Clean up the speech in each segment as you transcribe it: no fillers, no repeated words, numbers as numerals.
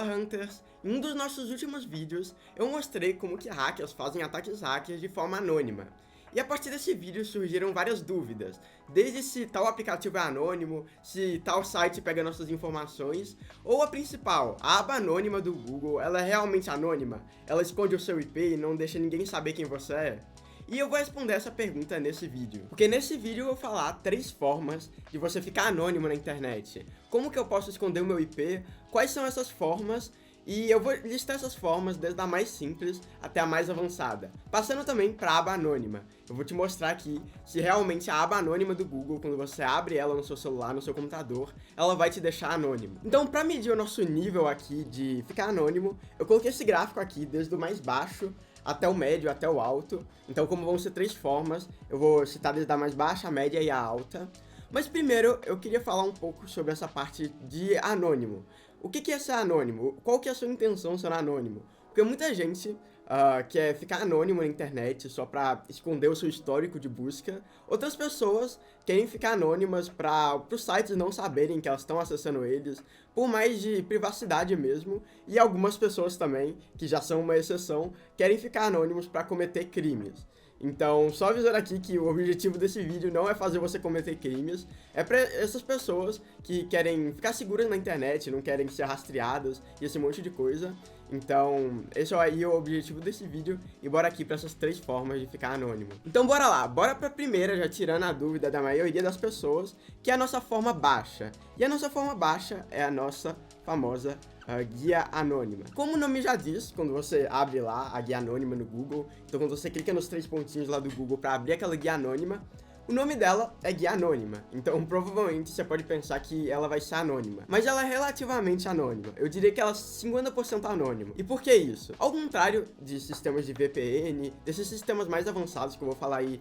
Hunters! Em um dos nossos últimos vídeos, eu mostrei como que hackers fazem ataques hackers de forma anônima. E a partir desse vídeo surgiram várias dúvidas, desde se tal aplicativo é anônimo, se tal site pega nossas informações, ou a principal, a aba anônima do Google, ela é realmente anônima? Ela esconde o seu IP e não deixa ninguém saber quem você é? E eu vou responder essa pergunta nesse vídeo, porque nesse vídeo eu vou falar 3 formas de você ficar anônimo na internet. Como que eu posso esconder o meu IP, quais são essas formas, e eu vou listar essas formas desde a mais simples até a mais avançada, passando também para a aba anônima. Eu vou te mostrar aqui se realmente a aba anônima do Google, quando você abre ela no seu celular, no seu computador, ela vai te deixar anônimo. Então, para medir o nosso nível aqui de ficar anônimo, eu coloquei esse gráfico aqui desde o mais baixo até o médio, até o alto. Então, como vão ser 3 formas, eu vou citar desde a mais baixa, a média e a alta. Mas primeiro, eu queria falar um pouco sobre essa parte de anônimo. O que é ser anônimo? Qual que é a sua intenção sendo anônimo? Porque muita gente quer ficar anônimo na internet só para esconder o seu histórico de busca. Outras pessoas querem ficar anônimas para os sites não saberem que elas estão acessando eles, por mais de privacidade mesmo. E algumas pessoas também, que já são uma exceção, querem ficar anônimos para cometer crimes. Então, só avisando aqui que o objetivo desse vídeo não é fazer você cometer crimes, é para essas pessoas que querem ficar seguras na internet, não querem ser rastreadas e esse monte de coisa. Então, esse é aí o objetivo desse vídeo e bora aqui para essas 3 formas de ficar anônimo. Então, bora lá, bora para a primeira, já tirando a dúvida da maioria das pessoas, que é a nossa forma baixa. E a nossa forma baixa é a nossa famosa guia anônima. Como o nome já diz, quando você abre lá a guia anônima no Google, então quando você clica nos 3 pontinhos lá do Google para abrir aquela guia anônima, o nome dela é guia anônima, então provavelmente você pode pensar que ela vai ser anônima. Mas ela é relativamente anônima, eu diria que ela é 50% anônima. E por que isso? Ao contrário de sistemas de VPN, desses sistemas mais avançados que eu vou falar aí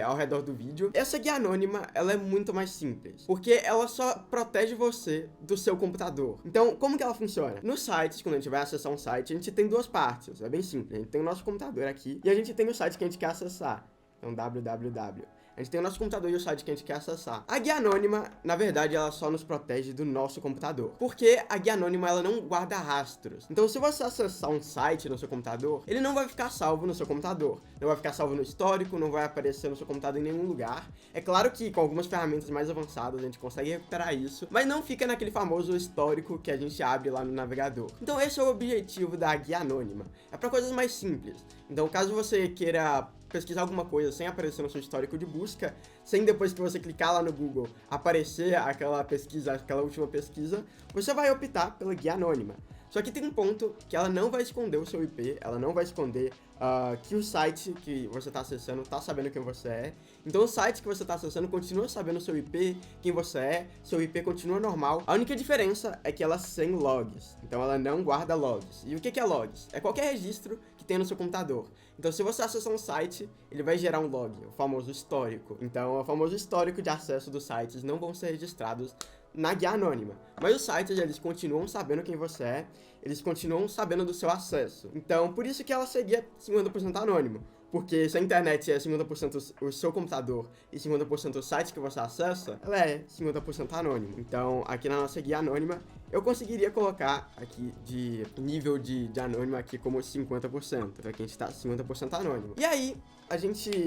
ao redor do vídeo, essa guia anônima ela é muito mais simples, porque ela só protege você do seu computador. Então, como que ela funciona? Nos sites, quando a gente vai acessar um site, a gente tem 2 partes, é bem simples. A gente tem o nosso computador aqui e a gente tem o site que a gente quer acessar, então www. A gente tem o nosso computador e o site que a gente quer acessar. A guia anônima, na verdade, ela só nos protege do nosso computador, porque a guia anônima, ela não guarda rastros. Então, se você acessar um site no seu computador, ele não vai ficar salvo no seu computador. Não vai ficar salvo no histórico, não vai aparecer no seu computador em nenhum lugar. É claro que com algumas ferramentas mais avançadas a gente consegue recuperar isso, mas não fica naquele famoso histórico que a gente abre lá no navegador. Então, esse é o objetivo da guia anônima. É para coisas mais simples. Então, caso você queira pesquisar alguma coisa sem aparecer no seu histórico de busca, sem depois que você clicar lá no Google aparecer aquela pesquisa, aquela última pesquisa, você vai optar pela guia anônima. Só que tem um ponto que ela não vai esconder o seu IP, ela não vai esconder que o site que você está acessando está sabendo quem você é. Então o site que você está acessando continua sabendo o seu IP, quem você é, seu IP continua normal. A única diferença é que ela é sem logs, então ela não guarda logs. E o que é logs? É qualquer registro que tem no seu computador. Então se você acessar um site, ele vai gerar um log, o famoso histórico. Então o famoso histórico de acesso dos sites não vão ser registrados na guia anônima. Mas os sites, eles continuam sabendo quem você é, eles continuam sabendo do seu acesso. Então, por isso que ela seria 50% anônimo. Porque se a internet é 50% o seu computador e 50% o site que você acessa, ela é 50% anônimo. Então, aqui na nossa guia anônima, eu conseguiria colocar aqui de nível de anônimo aqui como 50%. Então aqui a gente tá 50% anônimo. E aí,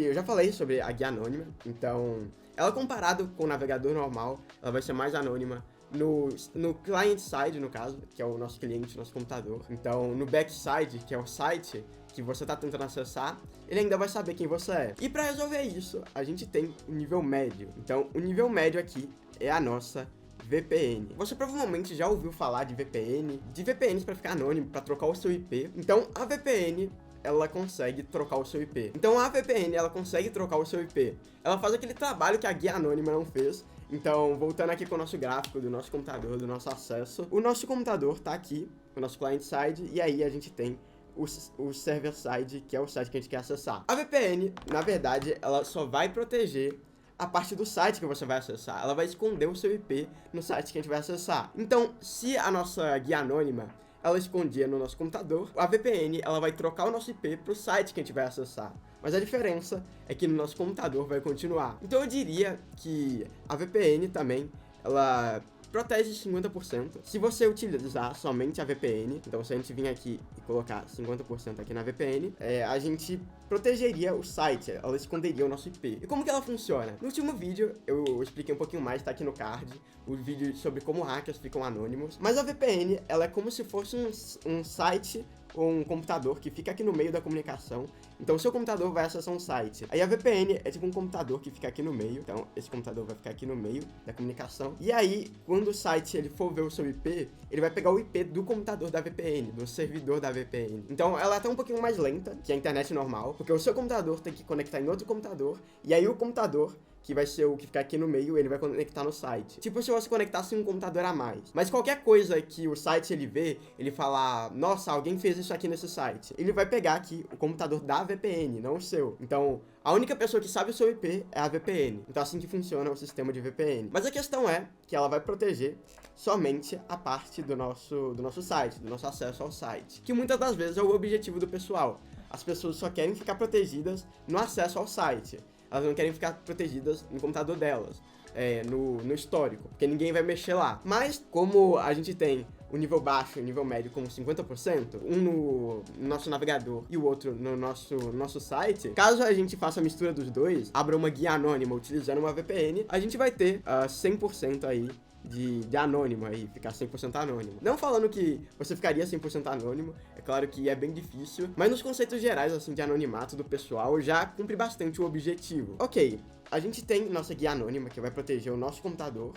eu já falei sobre a guia anônima, então ela comparado com o navegador normal, ela vai ser mais anônima no client side, no caso, que é o nosso cliente, nosso computador. Então, no backside, que é o site que você está tentando acessar, ele ainda vai saber quem você é. E para resolver isso, a gente tem o nível médio. Então, o nível médio aqui é a nossa VPN. Você provavelmente já ouviu falar de VPNs para ficar anônimo, para trocar o seu IP. Então, a VPN ela consegue trocar o seu IP. Então a VPN, ela consegue trocar o seu IP. Ela faz aquele trabalho que a guia anônima não fez. Então, voltando aqui com o nosso gráfico do nosso computador, do nosso acesso, o nosso computador tá aqui, o nosso client side, e aí a gente tem o server side, que é o site que a gente quer acessar. A VPN, na verdade, ela só vai proteger a parte do site que você vai acessar. Ela vai esconder o seu IP no site que a gente vai acessar. Então, se a nossa guia anônima ela escondia no nosso computador, a VPN ela vai trocar o nosso IP para o site que a gente vai acessar. Mas a diferença é que no nosso computador vai continuar. Então eu diria que a VPN também, ela protege 50%. Se você utilizar somente a VPN, então se a gente vir aqui e colocar 50% aqui na VPN, a gente protegeria o site, ela esconderia o nosso IP. E como que ela funciona? No último vídeo eu expliquei um pouquinho mais, tá aqui no card, o vídeo sobre como hackers ficam anônimos. Mas a VPN, ela é como se fosse um site ou um computador que fica aqui no meio da comunicação. Então o seu computador vai acessar um site. Aí a VPN é tipo um computador que fica aqui no meio. Então esse computador vai ficar aqui no meio da comunicação. E aí, quando o site ele for ver o seu IP, ele vai pegar o IP do computador da VPN, do servidor da VPN. Então ela é até um pouquinho mais lenta que a internet normal, porque o seu computador tem que conectar em outro computador, e aí o computador, que vai ser o que fica aqui no meio, ele vai conectar no site. Tipo se você conectasse um computador a mais. Mas qualquer coisa que o site ele vê, ele falar, nossa, alguém fez isso aqui nesse site. Ele vai pegar aqui o computador da VPN, não o seu. Então, a única pessoa que sabe o seu IP é a VPN. Então, assim que funciona o sistema de VPN. Mas a questão é que ela vai proteger somente a parte do nosso site, do nosso acesso ao site. Que muitas das vezes é o objetivo do pessoal. As pessoas só querem ficar protegidas no acesso ao site. Elas não querem ficar protegidas no computador delas, no histórico, porque ninguém vai mexer lá. Mas, como a gente tem o nível baixo e o nível médio como 50%, um no nosso navegador e o outro no nosso site, caso a gente faça a mistura dos dois, abra uma guia anônima utilizando uma VPN, a gente vai ter 100% aí de anônimo aí, ficar 100% anônimo. Não falando que você ficaria 100% anônimo, é claro que é bem difícil, mas nos conceitos gerais, assim, de anonimato do pessoal, já cumpre bastante o objetivo. Ok, a gente tem nossa guia anônima, que vai proteger o nosso computador,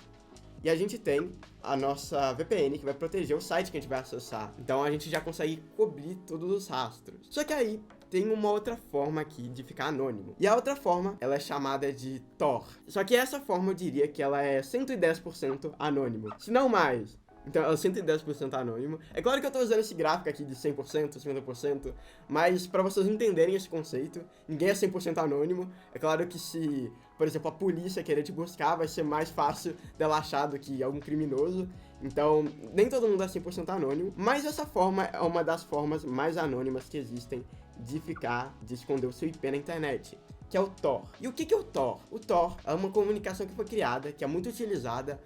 e a gente tem a nossa VPN, que vai proteger o site que a gente vai acessar. Então a gente já consegue cobrir todos os rastros. Só que aí tem uma outra forma aqui de ficar anônimo. E a outra forma, ela é chamada de Tor. Só que essa forma eu diria que ela é 110% anônimo, se não mais. Então ela é 110% anônimo. É claro que eu tô usando esse gráfico aqui de 100%, 50%, mas para vocês entenderem esse conceito, ninguém é 100% anônimo. É claro que se, por exemplo, a polícia querer te buscar, vai ser mais fácil dela achar do que algum criminoso. Então, nem todo mundo é 100% anônimo, mas essa forma é uma das formas mais anônimas que existem de esconder o seu IP na internet, que é o Tor. E o que é o Tor? O Tor é uma comunicação que foi criada, que é muito utilizada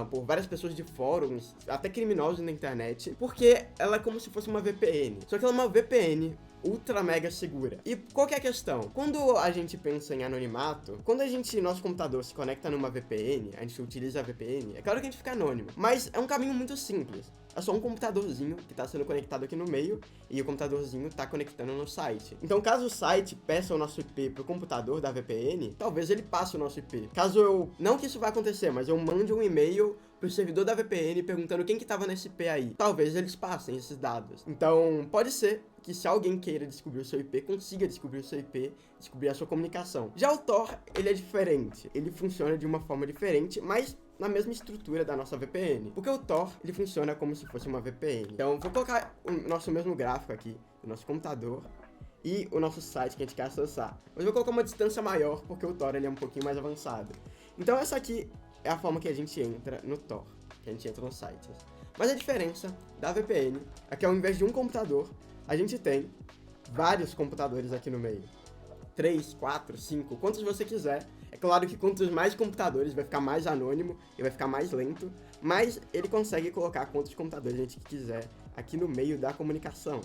por várias pessoas de fóruns, até criminosos na internet, porque ela é como se fosse uma VPN. Só que ela é uma VPN ultra mega segura. E qual que é a questão? Quando a gente pensa em anonimato, quando nosso computador se conecta numa VPN, a gente utiliza a VPN, é claro que a gente fica anônimo, mas é um caminho muito simples. É só um computadorzinho que está sendo conectado aqui no meio e o computadorzinho está conectando no site. Então, caso o site peça o nosso IP pro computador da VPN, talvez ele passe o nosso IP. Não que isso vai acontecer, mas eu mande um e-mail pro servidor da VPN perguntando quem que tava nesse IP aí. Talvez eles passem esses dados. Então, pode ser que se alguém queira descobrir o seu IP, consiga descobrir o seu IP, descobrir a sua comunicação. Já o Tor, ele é diferente. Ele funciona de uma forma diferente, mas na mesma estrutura da nossa VPN. Porque o Tor, ele funciona como se fosse uma VPN. Então, vou colocar o nosso mesmo gráfico aqui, do nosso computador, e o nosso site que a gente quer acessar. Mas vou colocar uma distância maior, porque o Tor ele é um pouquinho mais avançado. Então, essa aqui é a forma que a gente entra no Tor, que a gente entra nos sites. Mas a diferença da VPN é que ao invés de um computador, a gente tem vários computadores aqui no meio. 3, 4, 5, quantos você quiser. É claro que quantos mais computadores vai ficar mais anônimo e vai ficar mais lento, mas ele consegue colocar quantos computadores a gente quiser aqui no meio da comunicação.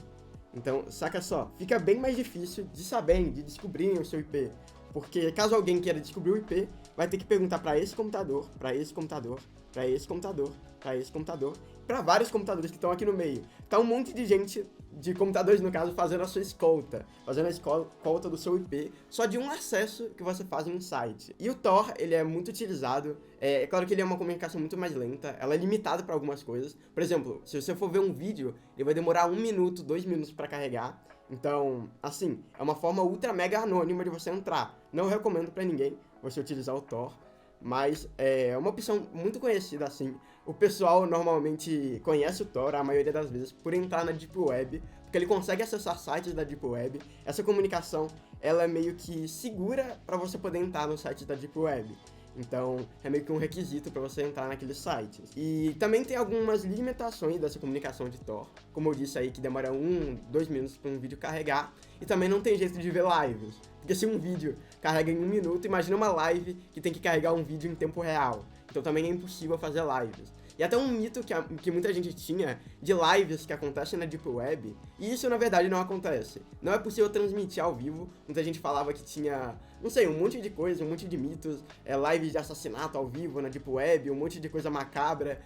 Então, saca só, fica bem mais difícil de saberem, de descobrirem o seu IP. Porque caso alguém queira descobrir o IP, vai ter que perguntar para esse computador, para esse computador, para esse computador, para esse computador, para vários computadores que estão aqui no meio. Tá um monte de gente, de computadores no caso, fazendo a sua escolta, fazendo a escolta do seu IP, só de um acesso que você faz em um site. E o Tor, ele é muito utilizado, é claro que ele é uma comunicação muito mais lenta, ela é limitada para algumas coisas. Por exemplo, se você for ver um vídeo, ele vai demorar 1 minuto, 2 minutos para carregar. Então, assim, é uma forma ultra mega anônima de você entrar. Não recomendo pra ninguém você utilizar o Tor, mas é uma opção muito conhecida, assim. O pessoal normalmente conhece o Tor, a maioria das vezes, por entrar na Deep Web, porque ele consegue acessar sites da Deep Web. Essa comunicação, ela é meio que segura para você poder entrar no site da Deep Web. Então, é meio que um requisito para você entrar naqueles sites. E também tem algumas limitações dessa comunicação de Tor. Como eu disse aí, que demora 1, 2 minutos para um vídeo carregar. E também não tem jeito de ver lives. Porque se um vídeo carrega em 1 minuto, imagina uma live que tem que carregar um vídeo em tempo real. Então também é impossível fazer lives. E até um mito que muita gente tinha de lives que acontecem na Deep Web, e isso na verdade não acontece. Não é possível transmitir ao vivo. Muita gente falava que tinha, não sei, um monte de coisa, um monte de mitos, lives de assassinato ao vivo na Deep Web, um monte de coisa macabra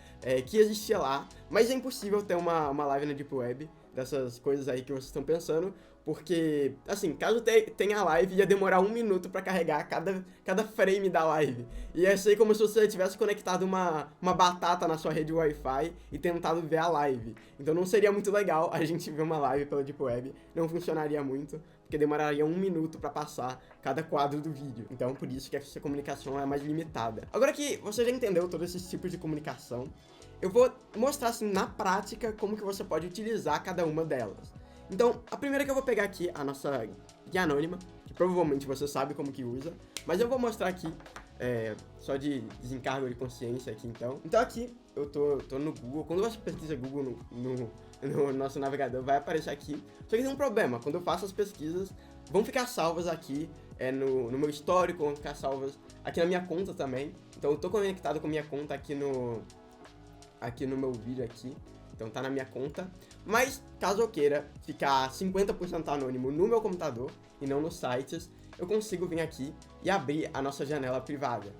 que existia lá, mas é impossível ter uma live na Deep Web dessas coisas aí que vocês estão pensando, porque, assim, caso tenha live, ia demorar 1 minuto pra carregar cada frame da live. Ia ser como se você tivesse conectado uma batata na sua rede Wi-Fi e tentado ver a live. Então não seria muito legal a gente ver uma live pela Deep Web, não funcionaria muito, porque demoraria 1 minuto pra passar cada quadro do vídeo. Então por isso que essa comunicação é mais limitada. Agora que você já entendeu todos esses tipos de comunicação, eu vou mostrar assim na prática como que você pode utilizar cada uma delas. Então, a primeira que eu vou pegar aqui, a nossa guia anônima, que provavelmente você sabe como que usa, mas eu vou mostrar aqui, só de desencargo de consciência aqui então. Então aqui, eu tô no Google, quando você pesquisa Google no nosso navegador, vai aparecer aqui. Só que tem um problema, quando eu faço as pesquisas, vão ficar salvas aqui no meu histórico, vão ficar salvas aqui na minha conta também. Então eu tô conectado com a minha conta aqui no meu vídeo aqui. Então tá na minha conta, mas caso eu queira ficar 50% anônimo no meu computador e não nos sites, eu consigo vir aqui e abrir a nossa janela privada.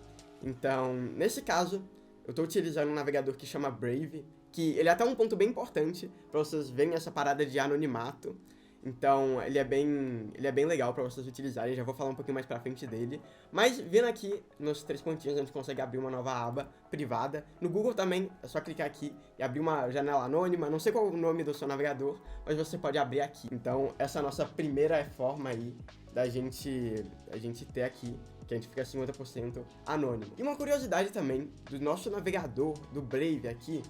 Então, nesse caso, eu tô utilizando um navegador que chama Brave, que ele é até um ponto bem importante para vocês verem essa parada de anonimato. Então, ele é bem legal para vocês utilizarem, já vou falar um pouquinho mais pra frente dele. Mas, vindo aqui nos 3 pontinhos, a gente consegue abrir uma nova aba privada. No Google também, é só clicar aqui e abrir uma janela anônima. Não sei qual é o nome do seu navegador, mas você pode abrir aqui. Então, essa é a nossa primeira forma aí da gente ter aqui, que a gente fica 50% anônimo. E uma curiosidade também do nosso navegador, do Brave aqui,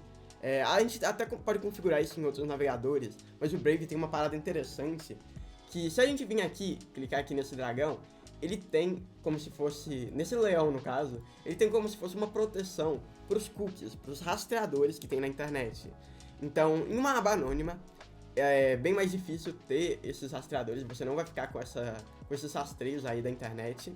a gente até pode configurar isso em outros navegadores, mas o Brave tem uma parada interessante, que se a gente vir aqui, clicar aqui nesse dragão, ele tem como se fosse, nesse leão no caso, ele tem como se fosse uma proteção para os cookies, para os rastreadores que tem na internet. Então, em uma aba anônima, é bem mais difícil ter esses rastreadores, você não vai ficar com esses rastreios aí da internet.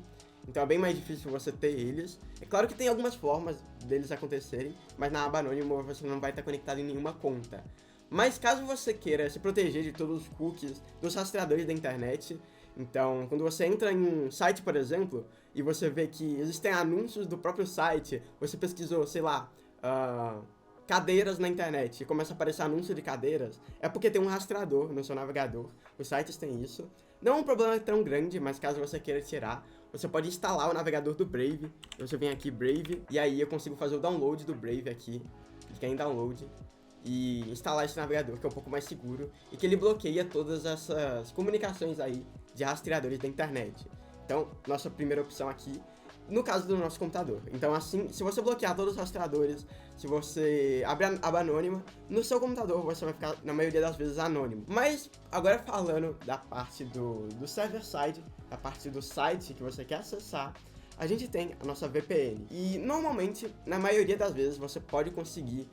Então é bem mais difícil você ter eles. É claro que tem algumas formas deles acontecerem, mas na aba anônima você não vai estar conectado em nenhuma conta. Mas caso você queira se proteger de todos os cookies, dos rastreadores da internet, então quando você entra em um site, por exemplo, e você vê que existem anúncios do próprio site, você pesquisou, sei lá, cadeiras na internet e começa a aparecer anúncio de cadeiras, é porque tem um rastreador no seu navegador. Os sites têm isso. Não é um problema tão grande, mas caso você queira tirar, você pode instalar o navegador do Brave. Você vem aqui, Brave, e aí eu consigo fazer o download do Brave aqui. Clicar em download e instalar esse navegador, que é um pouco mais seguro e que ele bloqueia todas essas comunicações aí de rastreadores da internet. Então, nossa primeira opção aqui, no caso do nosso computador. Então, assim, se você bloquear todos os rastreadores, se você abrir a aba anônima, no seu computador você vai ficar, na maioria das vezes, anônimo. Mas, agora falando da parte do server-side, da parte do site que você quer acessar, a gente tem a nossa VPN. E, normalmente, na maioria das vezes, você pode conseguir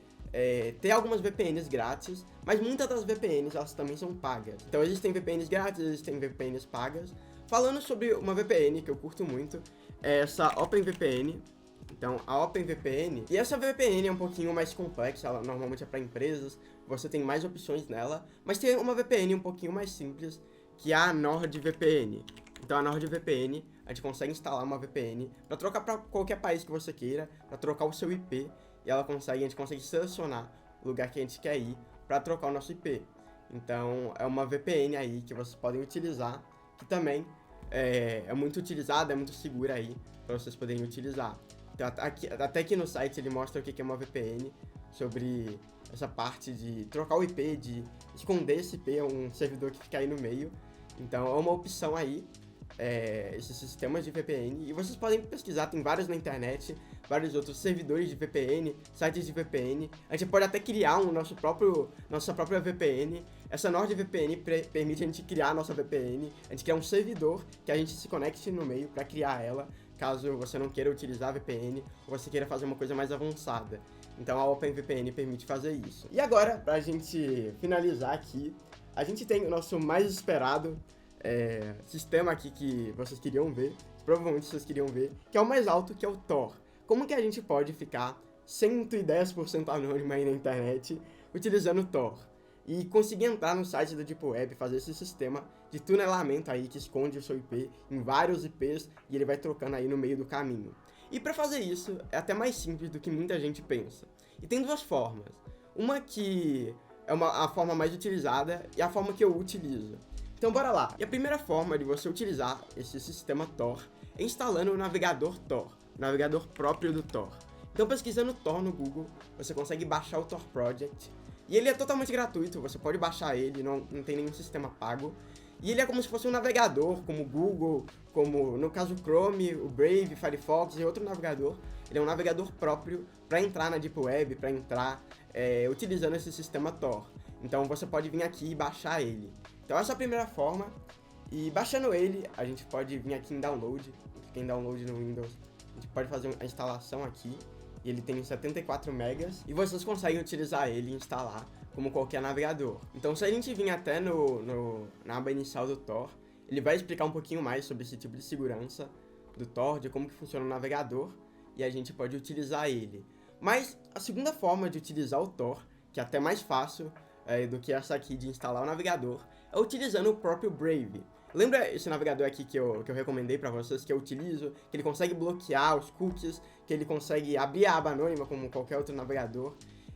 ter algumas VPNs grátis, mas muitas das VPNs, elas também são pagas. Então, existem VPNs grátis, existem VPNs pagas. Falando sobre uma VPN que eu curto muito, é essa OpenVPN. Então, a OpenVPN, e essa VPN é um pouquinho mais complexa, ela normalmente é para empresas, você tem mais opções nela, mas tem uma VPN um pouquinho mais simples, que é a NordVPN. Então, a NordVPN, a gente consegue instalar uma VPN para trocar para qualquer país que você queira, para trocar o seu IP, e a gente consegue selecionar o lugar que a gente quer ir para trocar o nosso IP. Então, é uma VPN aí que vocês podem utilizar, que também é muito utilizada, é muito segura aí para vocês poderem utilizar. Então, até aqui no site ele mostra o que é uma VPN, sobre essa parte de trocar o IP, de esconder esse IP, é um servidor que fica aí no meio. Então é uma opção aí, esses sistemas de VPN, e vocês podem pesquisar, tem vários na internet, vários outros servidores de VPN, sites de VPN. A gente pode até criar nossa própria VPN. Essa NordVPN permite a gente criar a nossa VPN, a gente criar um servidor que a gente se conecte no meio para criar ela, caso você não queira utilizar a VPN ou você queira fazer uma coisa mais avançada. Então a OpenVPN permite fazer isso. E agora, pra gente finalizar aqui, a gente tem o nosso mais esperado sistema aqui que vocês queriam ver, provavelmente vocês queriam ver, que é o mais alto, que é o Tor. Como que a gente pode ficar 110% anônima aí na internet, utilizando o Tor. E conseguir entrar no site da Deep Web, fazer esse sistema de tunelamento aí que esconde o seu IP em vários IPs e ele vai trocando aí no meio do caminho. E para fazer isso é até mais simples do que muita gente pensa. E tem duas formas. Uma que é a forma mais utilizada e a forma que eu utilizo. Então bora lá. E a primeira forma de você utilizar esse sistema Tor é instalando o navegador Tor, o navegador próprio do Tor. Então pesquisando Tor no Google, você consegue baixar o Tor Project. E ele é totalmente gratuito, você pode baixar ele, não tem nenhum sistema pago. E ele é como se fosse um navegador, como o Google, como no caso o Chrome, o Brave, Firefox e outro navegador. Ele é um navegador próprio para entrar na Deep Web, para entrar utilizando esse sistema Tor. Então você pode vir aqui e baixar ele. Então essa é a primeira forma. E baixando ele, a gente pode vir aqui em Download. Clica em Download no Windows. A gente pode fazer a instalação aqui. E ele tem 74 megas. E vocês conseguem utilizar ele e instalar como qualquer navegador. Então se a gente vir até na aba inicial do Tor, ele vai explicar um pouquinho mais sobre esse tipo de segurança do Tor, de como que funciona o navegador. E a gente pode utilizar ele. Mas a segunda forma de utilizar o Tor, que é até mais fácil do que essa aqui de instalar o navegador, é utilizando o próprio Brave. Lembra esse navegador aqui que eu recomendei para vocês, que eu utilizo, que ele consegue bloquear os cookies, que ele consegue abrir a aba anônima como qualquer outro navegador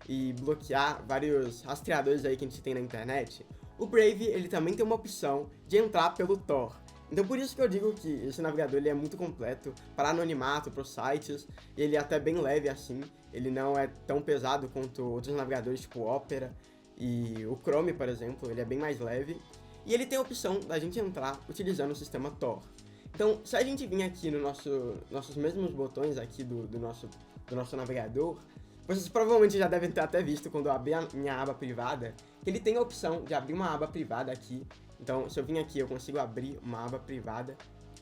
e bloquear vários rastreadores aí que a gente tem na internet? O Brave, ele também tem uma opção de entrar pelo Tor. Então por isso que eu digo que esse navegador ele é muito completo para anonimato, para os sites, e ele é até bem leve assim, ele não é tão pesado quanto outros navegadores tipo Opera e o Chrome, por exemplo, ele é bem mais leve. E ele tem a opção da gente entrar utilizando o sistema Tor. Então, se a gente vir aqui no nossos mesmos botões aqui do nosso navegador, vocês provavelmente já devem ter até visto quando eu abrir a minha aba privada, que ele tem a opção de abrir uma aba privada aqui. Então, se eu vir aqui, eu consigo abrir uma aba privada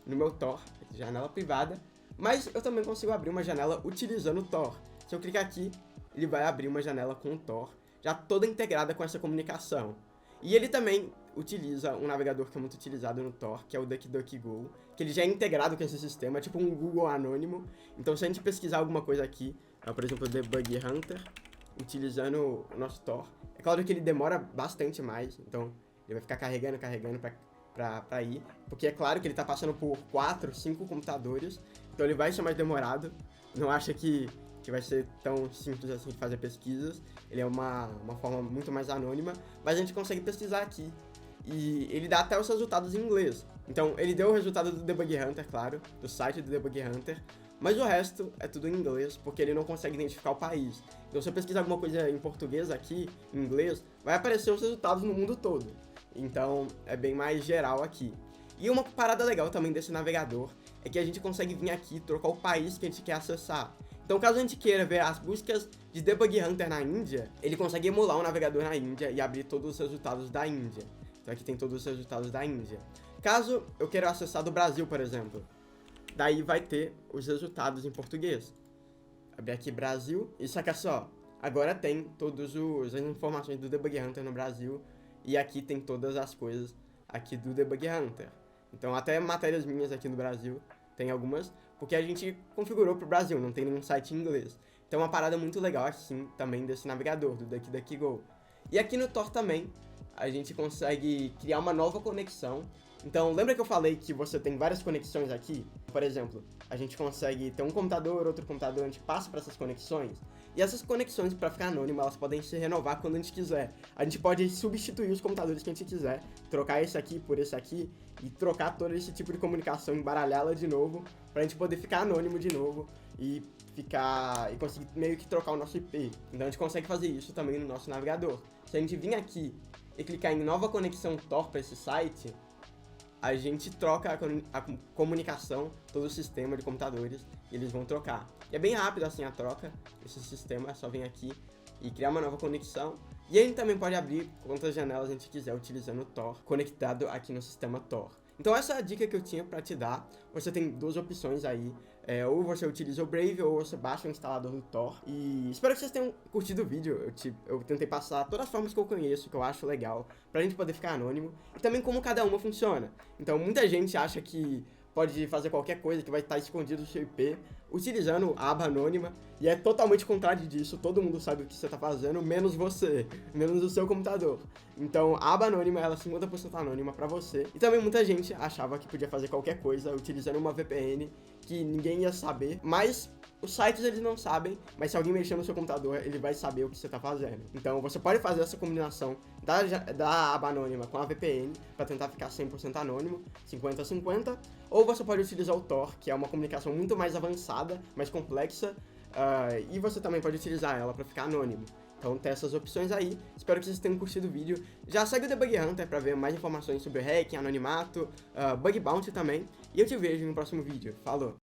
no meu Tor, janela privada, mas eu também consigo abrir uma janela utilizando o Tor. Se eu clicar aqui, ele vai abrir uma janela com o Tor, já toda integrada com essa comunicação. E ele também utiliza um navegador que é muito utilizado no Tor, que é o DuckDuckGo, que ele já é integrado com esse sistema, é tipo um Google anônimo. Então se a gente pesquisar alguma coisa aqui, por exemplo, Debug Hunter, utilizando o nosso Tor, é claro que ele demora bastante mais, então ele vai ficar carregando pra ir, porque é claro que ele tá passando por 4, 5 computadores, então ele vai ser mais demorado. Não acha que vai ser tão simples assim de fazer pesquisas, ele é uma forma muito mais anônima, mas a gente consegue pesquisar aqui. E ele dá até os resultados em inglês. Então, ele deu o resultado do Debug Hunter, claro, do site do Debug Hunter, mas o resto é tudo em inglês, porque ele não consegue identificar o país. Então, se eu pesquisar alguma coisa em português aqui, em inglês, vai aparecer os resultados no mundo todo. Então, é bem mais geral aqui. E uma parada legal também desse navegador é que a gente consegue vir aqui e trocar o país que a gente quer acessar. Então, caso a gente queira ver as buscas de Debug Hunter na Índia, ele consegue emular um navegador na Índia e abrir todos os resultados da Índia. Então aqui tem todos os resultados da Índia. Caso eu queira acessar do Brasil, por exemplo, daí vai ter os resultados em português. Abrir aqui Brasil, e saca só, agora tem todas as informações do Debug Hunter no Brasil, e aqui tem todas as coisas aqui do Debug Hunter. Então até matérias minhas aqui no Brasil, tem algumas, porque a gente configurou pro Brasil, não tem nenhum site em inglês. Então é uma parada muito legal assim, também desse navegador, do DuckDuckGo. E aqui no Tor também, a gente consegue criar uma nova conexão. Então, lembra que eu falei que você tem várias conexões aqui? Por exemplo, a gente consegue ter um computador, outro computador, a gente passa para essas conexões. E essas conexões, para ficar anônima, elas podem se renovar quando a gente quiser. A gente pode substituir os computadores que a gente quiser, trocar esse aqui por esse aqui e trocar todo esse tipo de comunicação, embaralhá-la de novo, para a gente poder ficar anônimo de novo e conseguir meio que trocar o nosso IP. Então a gente consegue fazer isso também no nosso navegador. Se a gente vir aqui e clicar em nova conexão Tor para esse site, a gente troca a comunicação, todo o sistema de computadores, e eles vão trocar. E é bem rápido assim a troca, esse sistema é só vir aqui e criar uma nova conexão. E a gente também pode abrir quantas janelas a gente quiser utilizando o Tor, conectado aqui no sistema Tor. Então essa é a dica que eu tinha para te dar. Você tem duas opções aí, ou você utiliza o Brave ou você baixa o instalador do Tor. E espero que vocês tenham curtido o vídeo. Eu tentei passar todas as formas que eu conheço, que eu acho legal, pra gente poder ficar anônimo, e também como cada uma funciona. Então muita gente acha que pode fazer qualquer coisa, que vai estar escondido o seu IP, utilizando a aba anônima, e é totalmente contrário disso, todo mundo sabe o que você tá fazendo, menos você, menos o seu computador. Então, a aba anônima, ela é 50% anônima pra você. E também muita gente achava que podia fazer qualquer coisa utilizando uma VPN, que ninguém ia saber, mas os sites eles não sabem, mas se alguém mexer no seu computador, ele vai saber o que você tá fazendo. Então, você pode fazer essa combinação da aba anônima com a VPN para tentar ficar 100% anônimo, 50-50, ou você pode utilizar o Tor, que é uma comunicação muito mais avançada, mais complexa, e você também pode utilizar ela para ficar anônimo. Então tem essas opções aí, espero que vocês tenham curtido o vídeo. Já segue o Debug Hunter para ver mais informações sobre hacking, anonimato, bug bounty também, e eu te vejo no próximo vídeo. Falou!